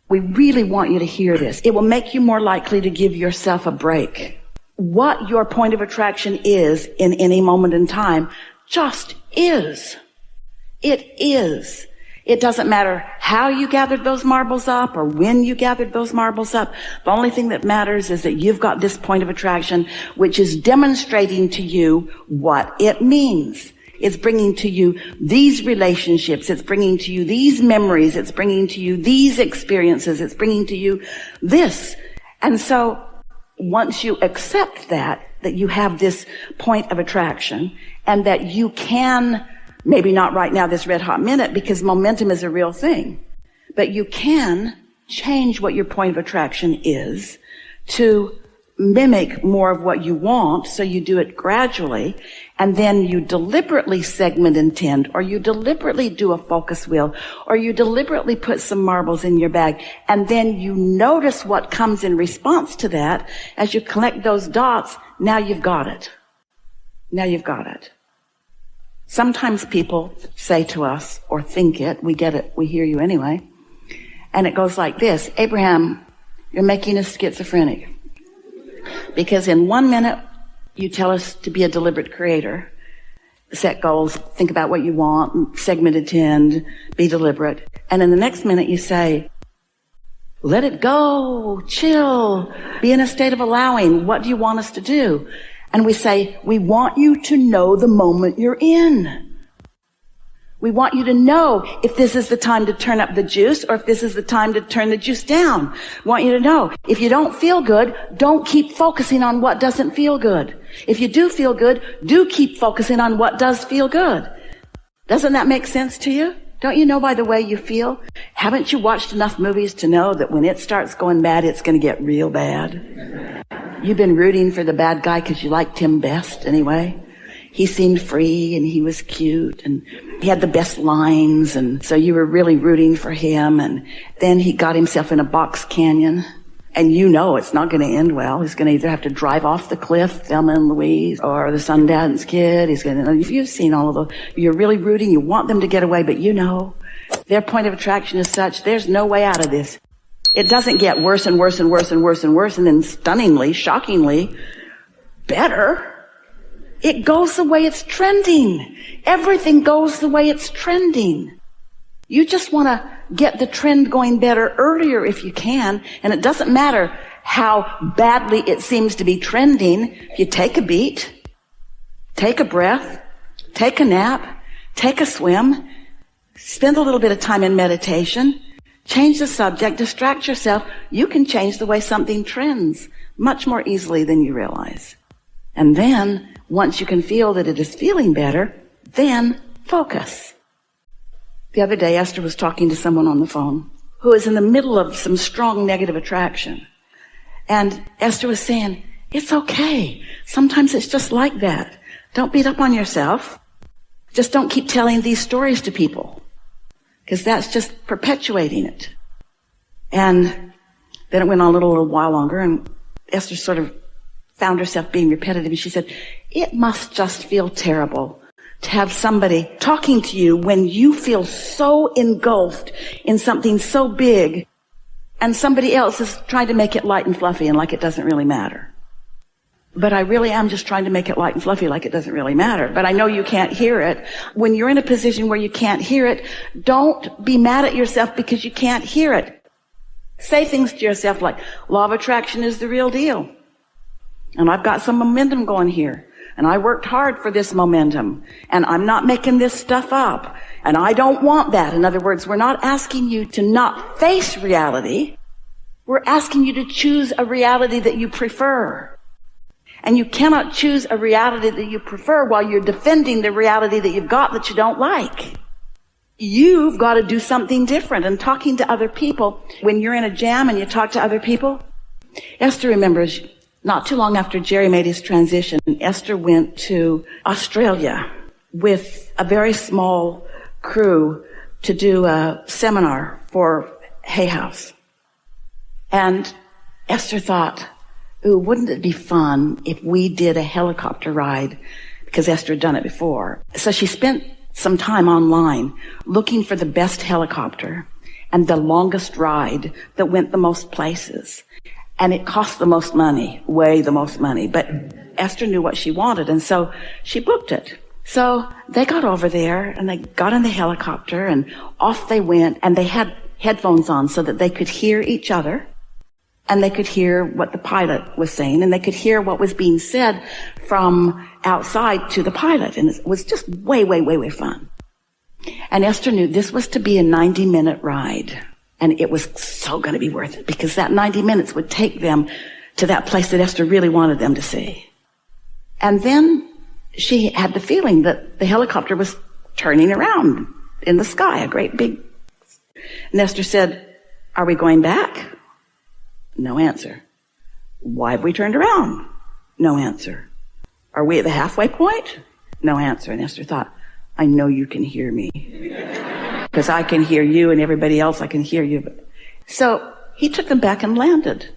We really want you to hear this. It will make you more likely to give yourself a break. What your point of attraction is in any moment in time just is. It is. It doesn't matter how you gathered those marbles up or when you gathered those marbles up. The only thing that matters is that you've got this point of attraction, which is demonstrating to you what it means. It's bringing to you these relationships. It's bringing to you these memories. It's bringing to you these experiences. It's bringing to you this. And so once you accept that you have this point of attraction and that you can, maybe not right now, this red hot minute, because momentum is a real thing, but you can change what your point of attraction is to mimic more of what you want. So you do it gradually, and then you deliberately segment intend, or you deliberately do a focus wheel, or you deliberately put some marbles in your bag, and then you notice what comes in response to that. As you collect those dots, now you've got it. Now you've got it. Sometimes people say to us, or think it, we get it, we hear you anyway, and it goes like this: Abraham, you're making us schizophrenic. Because in 1 minute, you tell us to be a deliberate creator, set goals, think about what you want, segment intend, be deliberate. And in the next minute, you say, let it go, chill, be in a state of allowing. What do you want us to do? And we say, we want you to know the moment you're in. We want you to know if this is the time to turn up the juice or if this is the time to turn the juice down. We want you to know if you don't feel good, don't keep focusing on what doesn't feel good. If you do feel good, do keep focusing on what does feel good. Doesn't that make sense to you? Don't you know by the way you feel? Haven't you watched enough movies to know that when it starts going bad, it's going to get real bad? You've been rooting for the bad guy because you liked him best anyway. He seemed free and he was cute and he had the best lines, and so you were really rooting for him. And then he got himself in a box canyon, and you know it's not going to end well. He's going to either have to drive off the cliff, Thelma and Louise, or the Sundance Kid. He's going to, if you've seen all of those, you're really rooting, you want them to get away, but you know their point of attraction is such, there's no way out of this. It doesn't get worse and worse and worse and worse and worse and then stunningly, shockingly better. It goes the way it's trending. Everything goes the way it's trending. You just want to get the trend going better earlier if you can, and it doesn't matter how badly it seems to be trending. If you take a beat, take a breath, take a nap, take a swim, spend a little bit of time in meditation, change the subject, distract yourself, you can change the way something trends much more easily than you realize. And then, once you can feel that it is feeling better, then focus. The other day, Esther was talking to someone on the phone who is in the middle of some strong negative attraction. And Esther was saying, it's okay. Sometimes it's just like that. Don't beat up on yourself. Just don't keep telling these stories to people, because that's just perpetuating it. And then it went on a little while longer, and Esther sort of found herself being repetitive, and she said, it must just feel terrible to have somebody talking to you when you feel so engulfed in something so big, and somebody else is trying to make it light and fluffy and like it doesn't really matter. But I really am just trying to make it light and fluffy like it doesn't really matter. But I know you can't hear it. When you're in a position where you can't hear it, don't be mad at yourself because you can't hear it. Say things to yourself like, law of attraction is the real deal. And I've got some momentum going here. And I worked hard for this momentum. And I'm not making this stuff up. And I don't want that. In other words, we're not asking you to not face reality. We're asking you to choose a reality that you prefer. And you cannot choose a reality that you prefer while you're defending the reality that you've got that you don't like. You've got to do something different. And talking to other people, when you're in a jam and you talk to other people, Esther remembers, not too long after Jerry made his transition, Esther went to Australia with a very small crew to do a seminar for Hay House. And Esther thought, ooh, wouldn't it be fun if we did a helicopter ride? Because Esther had done it before. So she spent some time online looking for the best helicopter. and the longest ride that went the most places. And it cost the most money, way the most money. But Esther knew what she wanted, and so she booked it. So they got over there, and they got in the helicopter, and off they went, and they had headphones on so that they could hear each other, and they could hear what the pilot was saying, and they could hear what was being said from outside to the pilot. And it was just way, way, way, way fun. And Esther knew this was to be a 90-minute ride. And it was so going to be worth it, because that 90 minutes would take them to that place that Esther really wanted them to see. And then she had the feeling that the helicopter was turning around in the sky, a great big. And Esther said, "Are we going back?" No answer. "Why have we turned around?" No answer. "Are we at the halfway point?" No answer. And Esther thought, I know you can hear me. Because I can hear you, and everybody else I can hear you. So he took them back and landed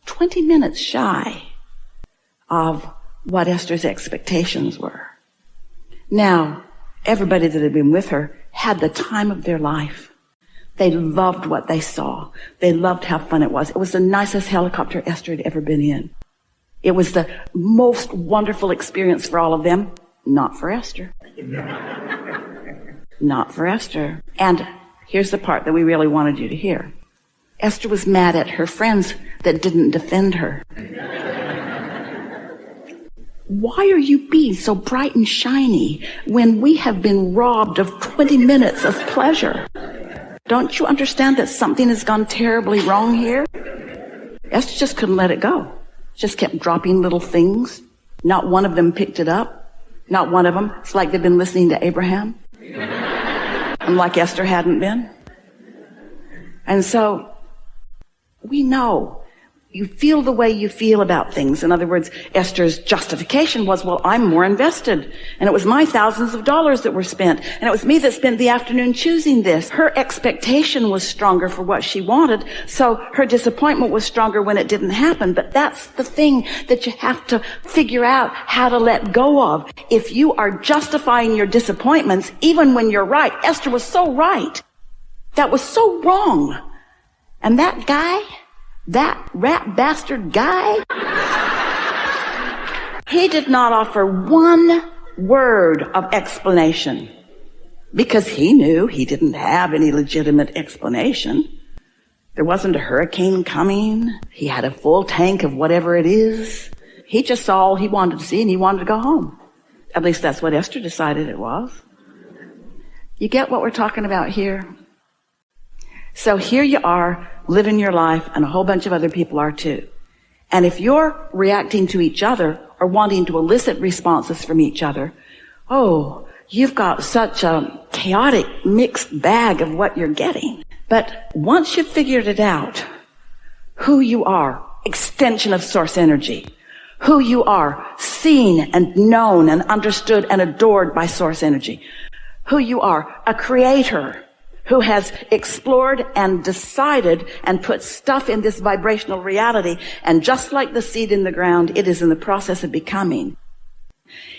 20 minutes shy of what Esther's expectations were. Now, everybody that had been with her had the time of their life. They loved what they saw. They loved how fun it was. It was the nicest helicopter Esther had ever been in. It was the most wonderful experience for all of them. Not for Esther. Not for Esther. And here's the part that we really wanted you to hear. Esther was mad at her friends that didn't defend her. Why are you being so bright and shiny when we have been robbed of 20 minutes of pleasure? Don't you understand that something has gone terribly wrong here? Esther just couldn't let it go. Just kept dropping little things. Not one of them picked it up. Not one of them. It's like they've been listening to Abraham. And like Esther hadn't been. And so, we know. You feel the way you feel about things. In other words, Esther's justification was, well, I'm more invested. And it was my thousands of dollars that were spent. And it was me that spent the afternoon choosing this. Her expectation was stronger for what she wanted. So her disappointment was stronger when it didn't happen. But that's the thing that you have to figure out how to let go of. If you are justifying your disappointments, even when you're right, Esther was so right. That was so wrong. And that guy, that rat bastard guy, he did not offer one word of explanation because he knew he didn't have any legitimate explanation. There wasn't a hurricane coming. He had a full tank of whatever it is. He just saw all he wanted to see and he wanted to go home. At least that's what Esther decided it was. You get what we're talking about here? So here you are, living your life, and a whole bunch of other people are too. And if you're reacting to each other or wanting to elicit responses from each other, oh, you've got such a chaotic, mixed bag of what you're getting. But once you've figured it out, who you are, extension of source energy, who you are, seen and known and understood and adored by source energy, who you are, a creator who has explored and decided and put stuff in this vibrational reality. And just like the seed in the ground, it is in the process of becoming.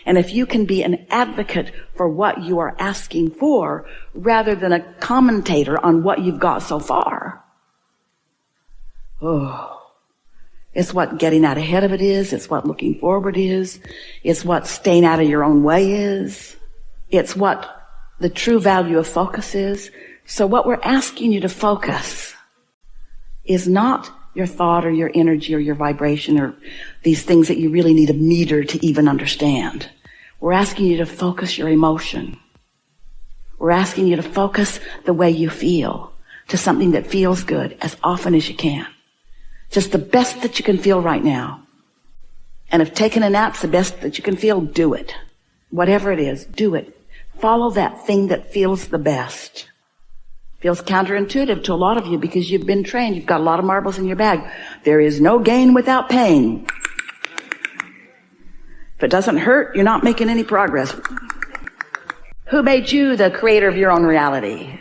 And if you can be an advocate for what you are asking for, rather than a commentator on what you've got so far, it's what getting out ahead of it is. It's what looking forward is. It's what staying out of your own way is. It's what the true value of focus is. So what we're asking you to focus is not your thought or your energy or your vibration or these things that you really need a meter to even understand. We're asking you to focus your emotion. We're asking you to focus the way you feel to something that feels good as often as you can. Just the best that you can feel right now. And if taking a nap's the best that you can feel, do it. Whatever it is, do it. Follow that thing that feels the best. Feels counterintuitive to a lot of you because you've been trained. You've got a lot of marbles in your bag. There is no gain without pain. If it doesn't hurt, you're not making any progress. Who made you the creator of your own reality?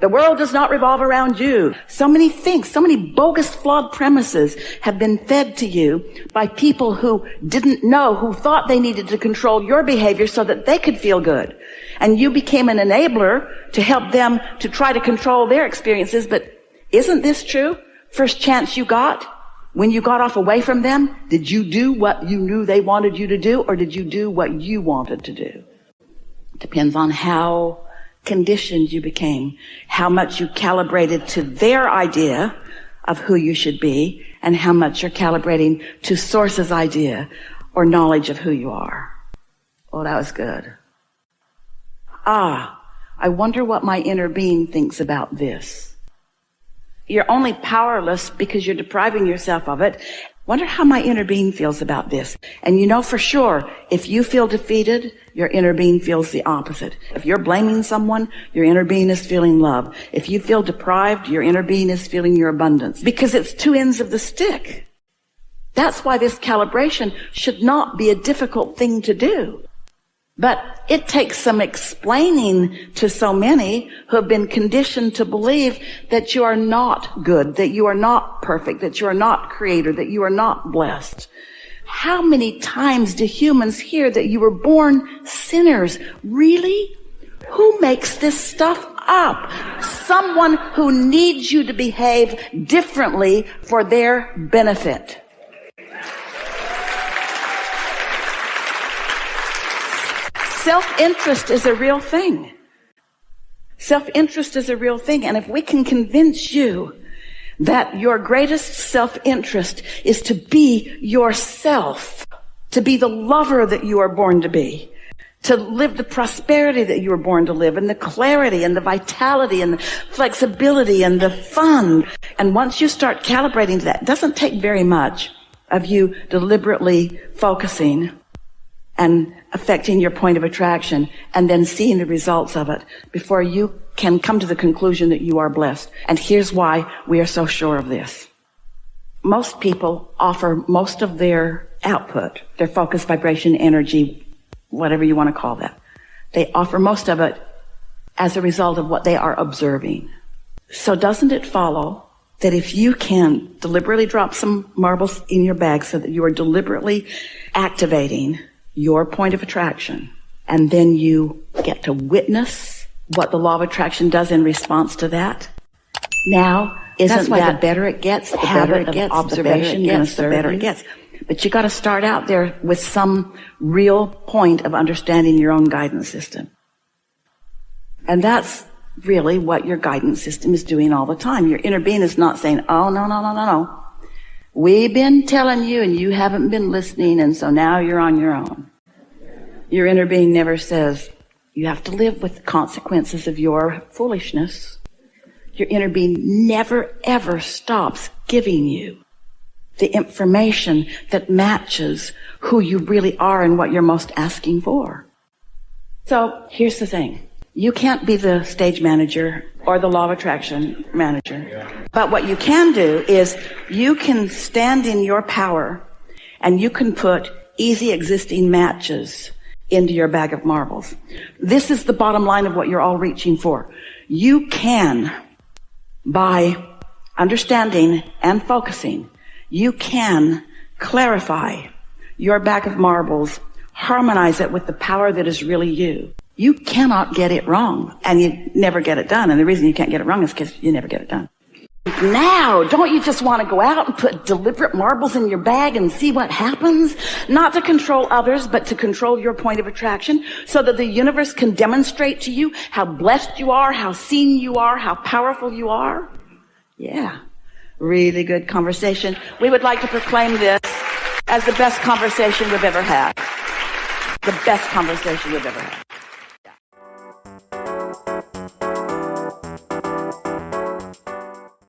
The world does not revolve around you. So many things, so many bogus, flawed premises have been fed to you by people who didn't know, who thought they needed to control your behavior so that they could feel good. And you became an enabler to help them to try to control their experiences. But isn't this true? First chance you got, when you got off away from them, did you do what you knew they wanted you to do, or did you do what you wanted to do? Depends on how conditioned you became, how much you calibrated to their idea of who you should be, and how much you're calibrating to Source's idea or knowledge of who you are. Oh, that was good. I wonder what my inner being thinks about this. You're only powerless because you're depriving yourself of it. Wonder how my inner being feels about this. And you know for sure, if you feel defeated, your inner being feels the opposite. If you're blaming someone, your inner being is feeling love. If you feel deprived, your inner being is feeling your abundance. Because it's two ends of the stick. That's why this calibration should not be a difficult thing to do. But it takes some explaining to so many who have been conditioned to believe that you are not good, that you are not perfect, that you are not creator, that you are not blessed. How many times do humans hear that you were born sinners? Really? Who makes this stuff up? Someone who needs you to behave differently for their benefit. Self-interest is a real thing. Self-interest is a real thing. And if we can convince you that your greatest self-interest is to be yourself, to be the lover that you are born to be, to live the prosperity that you were born to live, and the clarity and the vitality and the flexibility and the fun. And once you start calibrating to that, it doesn't take very much of you deliberately focusing and affecting your point of attraction and then seeing the results of it before you can come to the conclusion that you are blessed. And here's why we are so sure of this. Most people offer most of their output, their focus, vibration, energy, whatever you want to call that. They offer most of it as a result of what they are observing. So doesn't it follow that if you can deliberately drop some marbles in your bag so that you are deliberately activating your point of attraction, and then you get to witness what the law of attraction does in response to that? Now, isn't that the better it gets, the better it gets, observation, the better it gets. But you got to start out there with some real point of understanding your own guidance system. And that's really what your guidance system is doing all the time. Your inner being is not saying, oh, no. We've been telling you and you haven't been listening, and so now you're on your own. Your inner being never says, you have to live with the consequences of your foolishness. Your inner being never, ever stops giving you the information that matches who you really are and what you're most asking for. So here's the thing. You can't be the stage manager or the law of attraction manager. But what you can do is you can stand in your power and you can put easy existing matches into your bag of marbles. This is the bottom line of what you're all reaching for. You can, by understanding and focusing, you can clarify your bag of marbles, harmonize it with the power that is really you. You cannot get it wrong, and you never get it done. And the reason you can't get it wrong is because you never get it done. Now, don't you just want to go out and put deliberate marbles in your bag and see what happens? Not to control others, but to control your point of attraction so that the universe can demonstrate to you how blessed you are, how seen you are, how powerful you are? Yeah. Really good conversation. We would like to proclaim this as the best conversation we've ever had. The best conversation we've ever had.